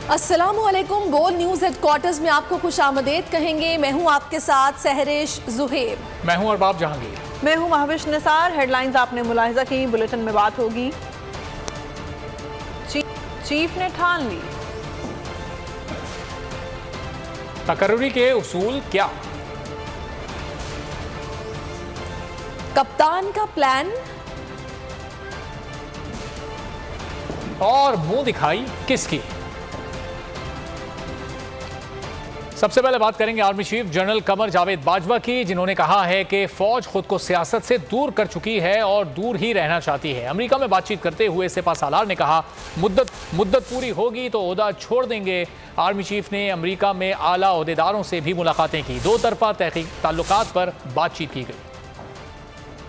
अस्सलामुअलैकुम। बोल news headquarters में आपको खुशामदीद कहेंगे। मैं हूं आपके साथ सहरिश जुहेब। मैं हूं अरबाब जहांगीर। मैं हूं महविश निसार। हेडलाइंस आपने मुलाहिजा की, बुलेटिन में बात होगी। चीफ ने ठान ली, तकर्री के उसूल क्या? कप्तान का प्लान और मुंह दिखाई किसकी? सबसे पहले बात करेंगे army chief general Qamar Javed Bajwa की, जिन्होंने कहा है कि फौज खुद को सियासत से दूर कर चुकी है और दूर ही रहना चाहती है। अमेरिका में बातचीत करते हुए सेपा सालार ने कहा, मुद्दत पूरी होगी तो ओहदा छोड़ देंगे। आर्मी चीफ ने अमेरिका में आला ओहदेदारों से भी मुलाकातें की। दो तरफा ताल्लुकात पर बातचीत की गई।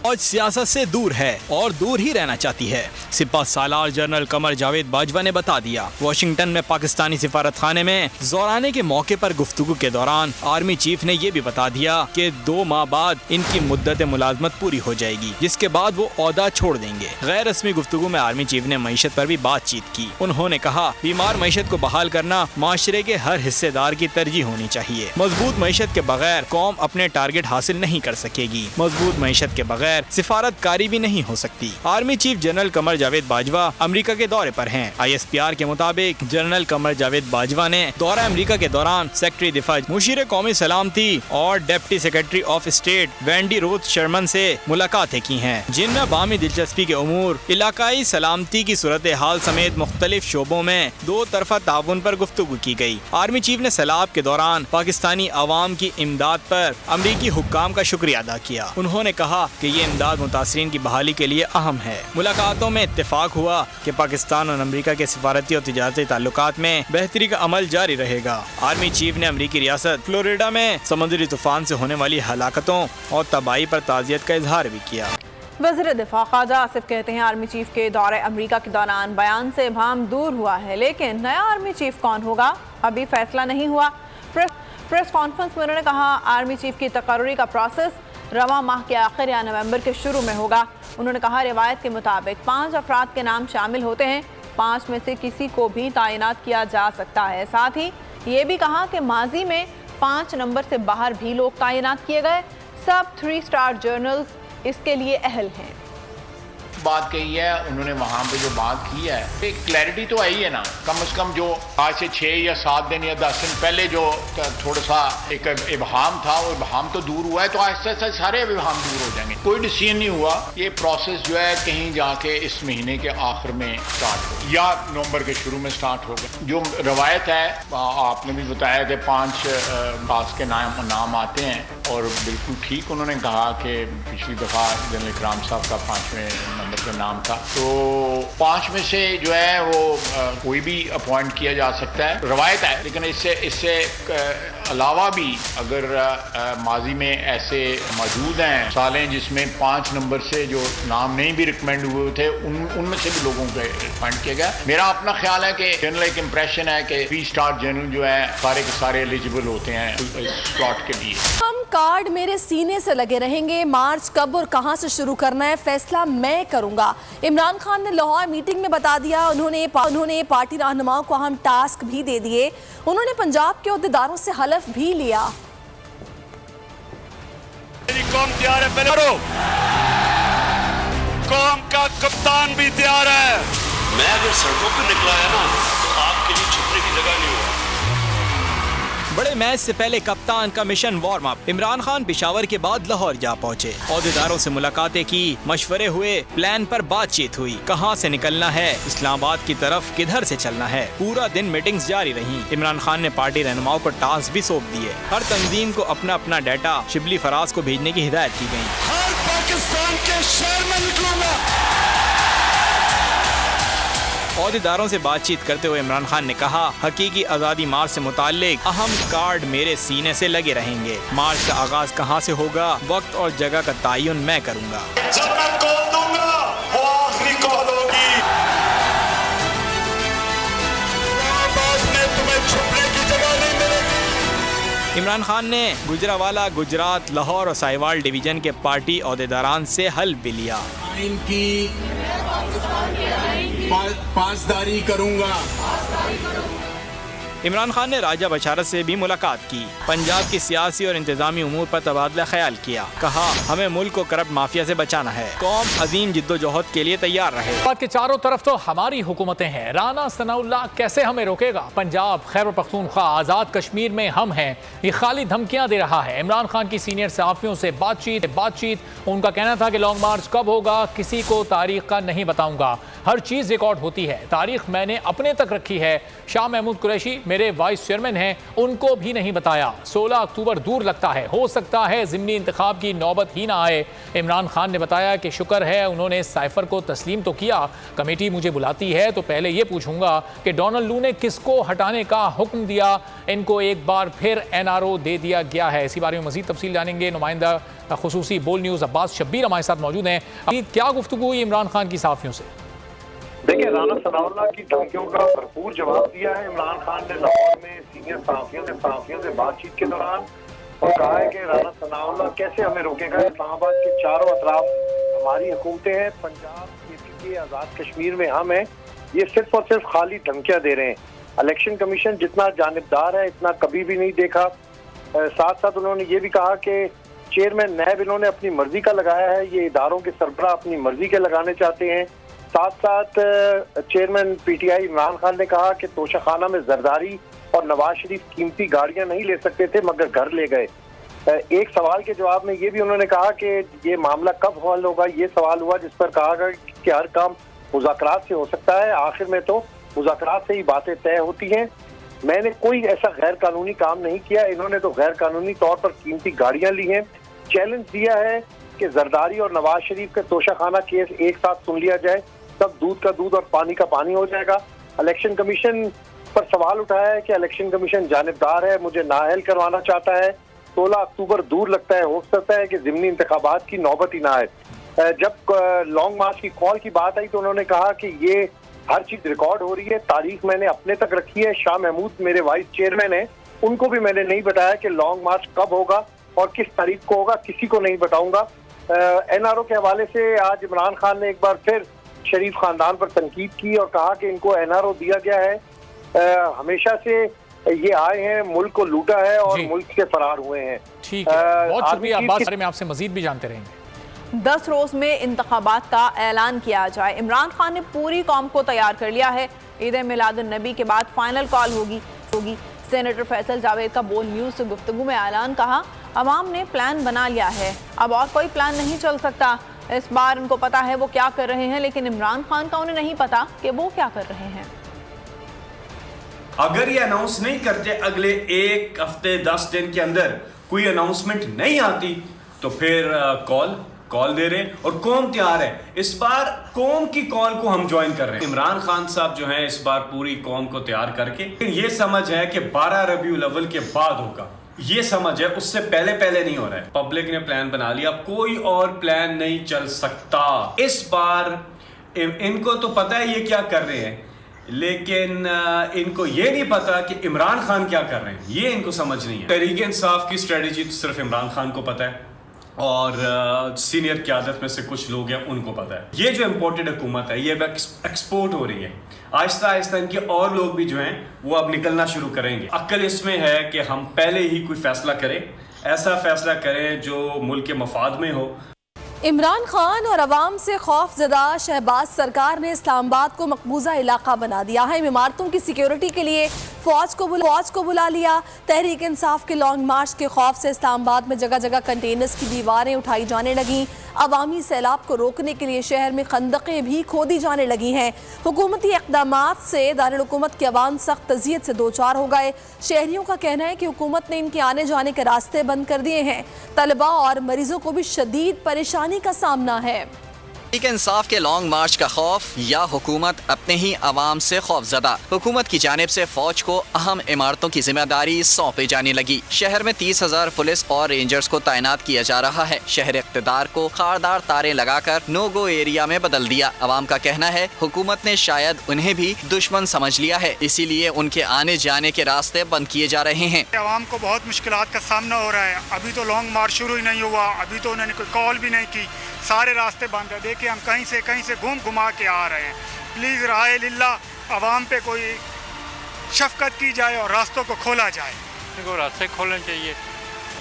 फौज सियासत से दूर है और दूर ही रहना चाहती है, सिपा सालार जनरल कमर जावेद बाजवा ने बता दिया। वाशिंगटन में पाकिस्तानी सिफारत खाने में ज़ोराने के मौके पर गुफ्तगू के दौरान आर्मी चीफ ने ये भी बता दिया कि 2 माह बाद इनकी मुद्दत मुलाजमत पूरी हो जाएगी, जिसके बाद वो ओहदा छोड़ देंगे। गैर रस्मी गुफ्तगू में आर्मी चीफ ने मईशत पर भी बातचीत की। उन्होंने कहा, बीमार मईशत को बहाल करना माशरे के हर हिस्सेदार की तरजीह होनी चाहिए। मजबूत मईशत के बगैर कौम अपने टारगेट हासिल नहीं कर सकेगी। मजबूत मईशत के बगैर सिफारतकारी भी नहीं हो सकती। Army chief general Qamar Javed Bajwa America के दौरे पर हैं। ISPR के मुताबिक जनरल कमर जावेद बाजवा ने दौरा अमेरिका के दौरान सेक्रेटरी दिफा मुशीर कौमी सलामती और deputy secretary of state Wendy Roth Sherman से मुलाकातें की हैं, जिनमें बामी दिलचस्पी के उमूर, इलाकाई सलामती की सूरत हाल समेत मुख्तलिफ शोबों में 2 तरफा ताउन पर गुफ्तगू की गई। आर्मी चीफ ने सैलाब के दौरान पाकिस्तानी अवाम की इमदाद पर अमरीकी हुक्काम का शुक्रिया अदा किया। उन्होंने कहा कि ये इमदाद मुतासरीन की बहाली के लिए अहम है। मुलाकातों में इत्तेफाक हुआ कि पाकिस्तान और अमेरिका के सिफारती और तिजारती ताल्लुकात में बेहतरी का अमल जारी रहेगा। आर्मी चीफ ने अमेरिकी रियासत फ्लोरिडा में समुद्री तूफान से होने वाली हलाकतों और तबाही पर ताज़ियत का इजहार भी किया। वज़ीर दिफा ख्वाजा आसिफ कहते हैं, आर्मी चीफ के दौरे अमेरिका के दौरान बयान से इब्हाम दूर हुआ है, लेकिन नया आर्मी चीफ कौन होगा अभी फैसला नहीं हुआ। प्रेस कॉन्फ्रेंस में उन्होंने कहा, आर्मी चीफ की तकर्री का प्रोसेस रवा माह के आखिर या नवंबर के शुरू में होगा। उन्होंने कहा, रिवायत के मुताबिक 5 अफराद के नाम शामिल होते हैं, 5 में से किसी को भी तैनात किया जा सकता है। साथ ही ये भी कहा कि माजी में 5 नंबर से बाहर भी लोग तैनात किए गए। सब 3 स्टार जनरल्स इसके लिए अहल हैं। बात कही है उन्होंने, वहाँ पे जो बात की है, एक क्लैरिटी तो आई है ना। कम से कम जो आज से 6 या 7 दिन या 10 दिन पहले जो थोड़ा सा एक इबहाम था, वो इबहाम तो दूर हुआ है, तो आहिस्ता आहिस्ता सारे इबहाम दूर हो जाएंगे। कोई डिसीजन नहीं हुआ। ये प्रोसेस जो है कहीं जाके इस महीने के आखिर में स्टार्ट हो या नवंबर के शुरू में स्टार्ट होगा। जो रवायत है, आपने भी बताया कि 5 खास के नाम आते हैं, और बिल्कुल ठीक उन्होंने कहा कि पिछली दफ़ा जनरल इकराम साहब का 5वें नंबर का नाम था। तो 5 में से जो है वो कोई भी अपॉइंट किया जा सकता है, रवायत है। लेकिन इससे अलावा भी अगर माजी में ऐसे मौजूद हैं सालें जिसमें 5 नंबर से जो नाम नहीं भी रिकमेंड हुए थे, उनमें से भी लोगों को अपॉइंट किया गया। मेरा अपना ख्याल है कि जनरल एक इम्प्रेशन है कि 3 स्टार जनरल जो है सारे के सारे एलिजिबल होते हैं इस स्लॉट के लिए। हम कार्ड मेरे सीने से लगे रहेंगे। मार्च कब और कहां से शुरू करना है फैसला मैं करूंगा। इमरान खान ने लाहौर मीटिंग में बता दिया। उन्होंने पार्टी रहनुमाओं को अहम टास्क भी दे दिए। उन्होंने पंजाब के ओहदेदारों से हलफ भी लिया। मेरी कौम तैयार है, पहले कौम का कप्तान भी तैयार है। मैं अगर सड़कों पर निकला है ना, तो आपके लिए छुपने की जगह नहीं होगा। बड़े मैच से पहले कप्तान का mission warm up. Imran Khan Peshawar के बाद लाहौर जा पहुंचे। ओहदेदारों से मुलाकातें की, मशवरे हुए, प्लान पर बातचीत हुई। कहां से निकलना है, इस्लामाबाद की तरफ किधर से चलना है। पूरा दिन मीटिंग्स जारी रहीं। इमरान खान ने पार्टी रहनुमाओं को टास्क भी सौंप दिए। हर तंजीम को अपना अपना डाटा शिबली फराज को भेजने की हिदायत की गयी। हर पाकिस्तान के शहर में निकलूंगा। ओहदेदारों से बातचीत करते हुए इमरान खान ने कहा, हकीकी आज़ादी मार्च से मुताल्लिक अहम कार्ड मेरे सीने से लगे रहेंगे। मार्च का आगाज कहां से होगा, वक्त और जगह का तयन मैं करूंगा। जब मैं कॉल दूंगा, वो आखिरी कॉल होगी। तुम्हें छुपने की जगह नहीं मिलेगी। इमरान खान ने गुजरावाला, गुजरात, लाहौर और साहिवाल डिवीजन के पार्टी ओहदेदारान से हल्फ भी लिया। इनकी पासदारी करूंगा। इमरान खान ने राजा बशारत से भी मुलाकात की, पंजाब की सियासी और इंतजामी उमूर पर तबादला ख्याल किया। कहा, हमें मुल्क को करप्ट माफिया से बचाना है, कौम अजीम जिद्दोजहद के लिए तैयार रहे। बात के चारों तरफ तो हमारी हुकूमतें हैं, राना सनाउल्लाह कैसे हमें रोकेगा? पंजाब, खैबर पख्तूनख्वा, आज़ाद कश्मीर में हम हैं, ये खाली धमकियां दे रहा है। इमरान खान की सीनियर सहाफ़ियों से बातचीत उनका कहना था कि लॉन्ग मार्च कब होगा किसी को तारीख का नहीं बताऊंगा, हर चीज़ रिकॉर्ड होती है, तारीख मैंने अपने तक रखी है। शाह महमूद कुरैशी मेरे वाइस चेयरमैन हैं, उनको भी नहीं बताया। 16 अक्टूबर दूर लगता है, हो सकता है ज़िमनी इंतखाब की नौबत ही ना आए। इमरान खान ने बताया कि शुक्र है उन्होंने साइफर को तस्लीम तो किया, कमेटी मुझे बुलाती है तो पहले ये पूछूंगा कि डोनाल्ड लू ने किसको हटाने का हुक्म दिया, इनको एक बार फिर NRO दे दिया गया है। इसी बारे में मजीद तफसील जानेंगे। नुमाइंदा खुसूसी बोल न्यूज़ अब्बास शब्बीर हमारे साथ मौजूद हैं। क्या गुफ्तगू हुई इमरान खान की सहाफ़ियों से? देखिए, राना सनाउल्लाह की धमकियों का भरपूर जवाब दिया है इमरान खान ने लाहौर में सीनियर सहाफियों से बातचीत के दौरान, और कहा है कि राना सनाउल्लाह कैसे हमें रोकेगा। इस्लामाबाद के चारों अतराफ हमारी हुकूमतें हैं, पंजाब, KPK, आज़ाद कश्मीर में हम हैं, ये सिर्फ और सिर्फ खाली धमकियां दे रहे हैं। इलेक्शन कमीशन जितना जानिबदार है इतना कभी भी नहीं देखा। साथ साथ उन्होंने ये भी कहा कि चेयरमैन नैब इन्होंने अपनी मर्जी का लगाया है, ये इदारों के सरबराह अपनी मर्जी के लगाने चाहते हैं। साथ साथ चेयरमैन PTI इमरान खान ने कहा कि तोशाखाना में जरदारी और नवाज शरीफ कीमती गाड़ियां नहीं ले सकते थे मगर घर ले गए। एक सवाल के जवाब में ये भी उन्होंने कहा कि ये मामला कब हल होगा, ये सवाल हुआ, जिस पर कहा गया कि हर काम मुज़ाकरात से हो सकता है, आखिर में तो मुज़ाकरात से ही बातें तय होती हैं। मैंने कोई ऐसा गैर कानूनी काम नहीं किया, इन्होंने तो गैर कानूनी तौर पर कीमती गाड़ियां ली हैं। चैलेंज दिया है कि जरदारी और नवाज शरीफ के तोशाखाना केस एक साथ सुन लिया जाए, तब दूध का दूध और पानी का पानी हो जाएगा। इलेक्शन कमीशन पर सवाल उठाया है कि इलेक्शन कमीशन जानिबदार है, मुझे नाअहल करवाना चाहता है। 16 अक्टूबर दूर लगता है, हो सकता है कि ज़िमनी इंतखाबात की नौबत ही ना आए। जब लॉन्ग मार्च की कॉल की बात आई तो उन्होंने कहा कि ये हर चीज़ रिकॉर्ड हो रही है, तारीख मैंने अपने तक रखी है। शाह महमूद मेरे वाइस चेयरमैन हैं, उनको भी मैंने नहीं बताया कि लॉन्ग मार्च कब होगा और किस तारीख को होगा, किसी को नहीं बताऊंगा। NRO के हवाले से आज इमरान खान ने एक बार फिर शरीफ खानदान पर तनकीद की और कहा कि इनको NRO दिया गया है, हमेशा से ये आए हैं, मुल्क को लूटा है और मुल्क से फरार हुए हैं। ठीक है, बहुत शुक्रिया अब्बास, बारे में आपसे मजीद भी जानते रहेंगे। 10 रोज में इंतखाबात का ऐलान किया जाए। इमरान खान ने पूरी कौम को तैयार कर लिया है, ईद मिलादुन नबी के बाद फाइनल कॉल होगी। सेनेटर फैसल जावेद का बोल न्यूज़ से गुफ्तगू में ऐलान, कहा अवाम ने प्लान बना लिया है, अब और कोई प्लान नहीं चल सकता। इस बार उनको पता है वो क्या कर रहे हैं, लेकिन इमरान खान का उन्हें नहीं पता कि वो क्या कर रहे हैं। अगर ये अनाउंस नहीं करते, अगले 1 हफ्ते 10 दिन के अंदर कोई अनाउंसमेंट नहीं आती, तो फिर कॉल दे रहे हैं और कौम तैयार है। इस बार कौम की कॉल को हम ज्वाइन कर रहे हैं। इमरान खान साहब जो हैं इस बार पूरी कौम को तैयार करके, ये समझ है कि 12 रबीउल अव्वल के बाद होगा, ये समझ है, उससे पहले नहीं हो रहा है। पब्लिक ने प्लान बना लिया, कोई और प्लान नहीं चल सकता। इस बार इनको तो पता है ये क्या कर रहे हैं, लेकिन इनको ये नहीं पता कि इमरान खान क्या कर रहे हैं, ये इनको समझ नहीं है। तहरीक इंसाफ की स्ट्रेटजी तो सिर्फ इमरान खान को पता है और सीनियर क़यादत में से कुछ लोग हैं उनको पता है। ये जो इम्पोर्टेड हुकूमत है ये एक्सपोर्ट हो रही है, आहिस्ता आहिस्ता इनके और लोग भी जो हैं वो अब निकलना शुरू करेंगे। अक्ल इसमें है कि हम पहले ही कोई फैसला करें, ऐसा फैसला करें जो मुल्क के मफाद में हो। इमरान खान और अवाम से खौफजदा शहबाज सरकार ने इस्लामाबाद को मकबूजा इलाका बना दिया है। इमारतों की सिक्योरिटी के लिए फौज को बुला लिया। तहरीक इंसाफ के लॉन्ग मार्च के खौफ से इस्लामाबाद में जगह जगह कंटेनर्स की दीवारें उठाई जाने लगी। अवामी सैलाब को रोकने के लिए शहर में खंदकें भी खोदी जाने लगी हैं। हुकूमती इक़दामात से दारुल हुकूमत के अवाम सख्त अज़ियत से दो चार हो गए। शहरियों का कहना है कि हुकूमत ने इनके आने जाने के रास्ते बंद कर दिए हैं। तलबा और मरीजों को भी शदीद परेशानी का सामना है। तहरीक इंसाफ के लॉन्ग मार्च का खौफ या हुकूमत अपने ही अवाम से खौफजदा। हुकूमत की जानिब से फौज को अहम इमारतों की जिम्मेदारी सौंपी जाने लगी। शहर में 30,000 पुलिस और रेंजर्स को तैनात किया जा रहा है। शहर इक़्तिदार को खारदार तारें लगाकर नो गो एरिया में बदल दिया। अवाम का कहना है हुकूमत ने शायद उन्हें भी दुश्मन समझ लिया है, इसीलिए उनके आने जाने के रास्ते बंद किए जा रहे हैं। अवाम को बहुत मुश्किलात का सामना हो रहा है। अभी तो लॉन्ग मार्च शुरू ही नहीं हुआ, अभी तो उन्होंने कोई कॉल भी नहीं की, सारे रास्ते बंद है। देखिए हम कहीं से घूम घुमा के आ रहे हैं। प्लीज़ राय लिल्ला अवाम पे कोई शफकत की जाए और रास्तों को खोला जाए। इनको रास्ते खोलने चाहिए,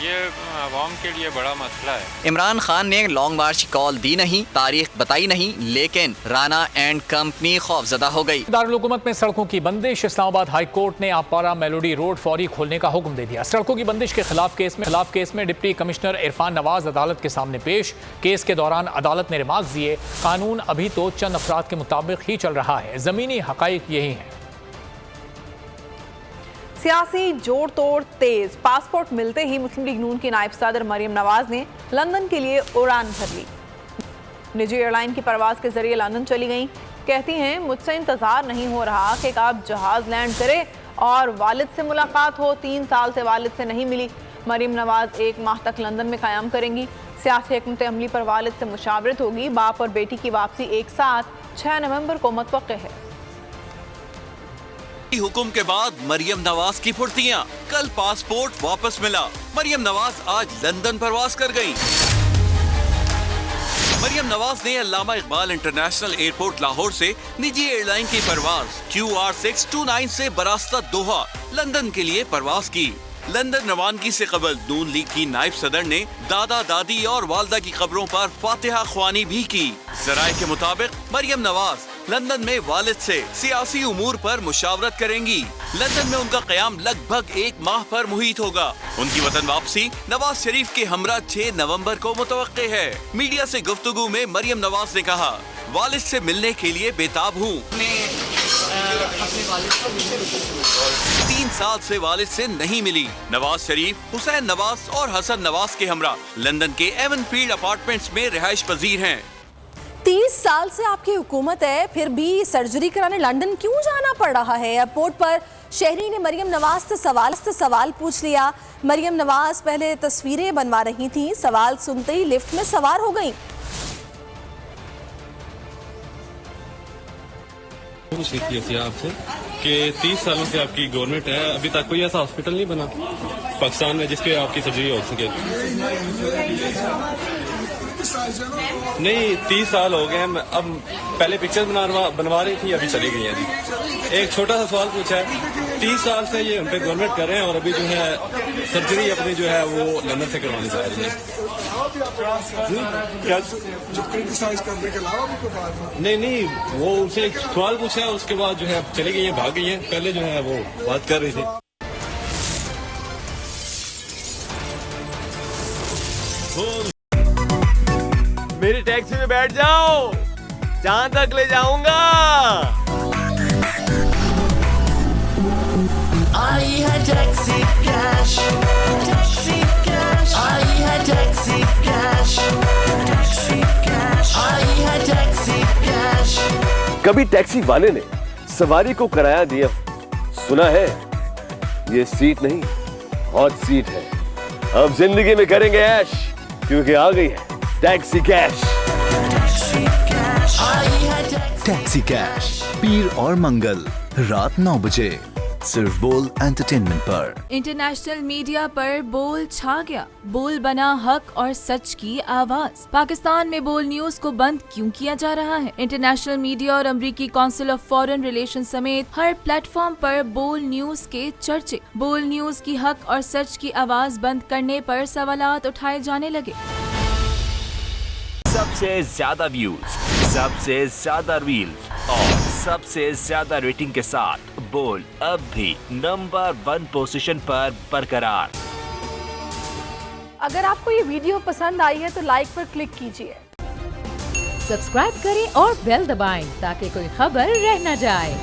ये आवाम के लिए बड़ा मसला है। इमरान खान ने लॉन्ग मार्च की कॉल दी नहीं, तारीख बताई नहीं, लेकिन राना एंड कंपनी खौफजदा हो गई। दारुल हुकूमत में सड़कों की बंदिश। इस्लामाबाद हाई कोर्ट ने आपारा मेलोडी रोड फौरी खोलने का हुक्म दे दिया। सड़कों की बंदिश के खिलाफ केस में डिप्टी कमिश्नर इरफान नवाज अदालत के सामने पेश। केस के दौरान अदालत ने रिमार्क दिए, कानून अभी तो चंद अफराद के मुताबिक ही चल रहा है, जमीनी हकाइक यही है। सियासी जोड़ तोड़ तेज। पासपोर्ट मिलते ही मुस्लिम लीग नून की नायब सदर मरियम नवाज ने लंदन के लिए उड़ान भर ली। निजी एयरलाइन की परवाज के जरिए लंदन चली गईं। कहती हैं, मुझसे इंतजार नहीं हो रहा कि कब जहाज लैंड करे और वालिद से मुलाकात हो। 3 साल से वालिद से नहीं मिली। मरियम नवाज 1 माह तक लंदन में क़याम करेंगी। सियासी हिकमत अमली पर वालिद से मुशावरत होगी। बाप और बेटी की वापसी एक साथ 6 नवंबर को मुतवक्किल है। हुक्म के बाद मरियम नवाज की फुर्तियां। कल पासपोर्ट वापस मिला। मरियम नवाज आज लंदन परवास कर गईं। मरियम नवाज ने अल्लामा इकबाल इंटरनेशनल एयरपोर्ट लाहौर से निजी एयरलाइन की परवाज QR629 से बरास्ता दोहा लंदन के लिए परवास की। लंदन रवानगी से कबल नून लीग की नायब सदर ने दादा दादी और वालदा की कब्रों पर फातिहा ख्वानी भी की। जराए के मुताबिक मरियम नवाज लंदन में वालिद से सियासी उमूर पर मुशावरत करेंगी। लंदन में उनका क़याम लगभग 1 माह पर मुहित होगा। उनकी वतन वापसी नवाज शरीफ के हमरा 6 नवंबर को मुतवक्के है। मीडिया से गुफ्तगू में मरियम नवाज ने कहा, वालिद से मिलने के लिए बेताब हूँ। 3 साल से वालिद से नहीं मिली। नवाज शरीफ हुसैन नवाज और हसन नवाज के हमरा लंदन के एवनफील्ड अपार्टमेंट्स में रिहाइश पजीर हैं। 30 साल से आपकी हुकूमत है, फिर भी सर्जरी कराने लंदन क्यों जाना पड़ रहा है? एयरपोर्ट पर शहरी ने मरियम नवाज से सवाल पूछ लिया। मरियम नवाज पहले तस्वीरें बनवा रही थी, सवाल सुनते ही लिफ्ट में सवार हो गई। कुछ लिखी थी आपसे कि 30 सालों से आपकी गवर्नमेंट है, अभी तक कोई ऐसा हॉस्पिटल नहीं बना पाकिस्तान में जिसपे आपकी सर्जरी हो सके। नहीं, 30 साल हो गए हैं। अब पहले पिक्चर बनवा रही थी, अभी चली गई है। एक छोटा सा सवाल पूछा है, 30 साल से ये हम पे गवर्नमेंट कर रहे हैं और अभी जो है सर्जरी अपनी जो है वो लंदन से करवानी चाह रही है। क्या क्रिटिसाइज करने के अलावा भी कोई बात नहीं, वो उनसे एक सवाल पूछा है, उसके बाद जो है चली गई है, भाग गई है। पहले जो है वो बात कर रही थी। मेरी टैक्सी में बैठ जाओ, जहां तक ले जाऊंगा। आई है टैक्सी कैश, टैक्सी कैश, आई है टैक्सी कैश, टैक्सी कैश, आई है टैक्सी कैश। कभी टैक्सी वाले ने सवारी को किराया दिया, सुना है? ये सीट नहीं, हॉट सीट है। अब जिंदगी में करेंगे ऐश, क्योंकि आ गई है टैक्सी कैश। टैक्सी कैश पीर और मंगल रात 9 बजे सिर्फ बोल एंटरटेनमेंट पर। इंटरनेशनल मीडिया पर बोल छा गया। बोल बना हक और सच की आवाज। पाकिस्तान में बोल न्यूज को बंद क्यों किया जा रहा है? इंटरनेशनल मीडिया और अमेरिकी काउंसिल ऑफ फॉरेन रिलेशन समेत हर प्लेटफॉर्म पर बोल न्यूज के चर्चे। बोल न्यूज की हक और सच की आवाज बंद करने पर सवालात उठाए जाने लगे। सबसे ज्यादा व्यूज, सबसे ज्यादा रील्स और सबसे ज्यादा रेटिंग के साथ बोल अब भी नंबर 1 पोजीशन पर बरकरार। अगर आपको ये वीडियो पसंद आई है तो लाइक पर क्लिक कीजिए, सब्सक्राइब करें और बेल दबाएं ताकि कोई खबर रह न जाए।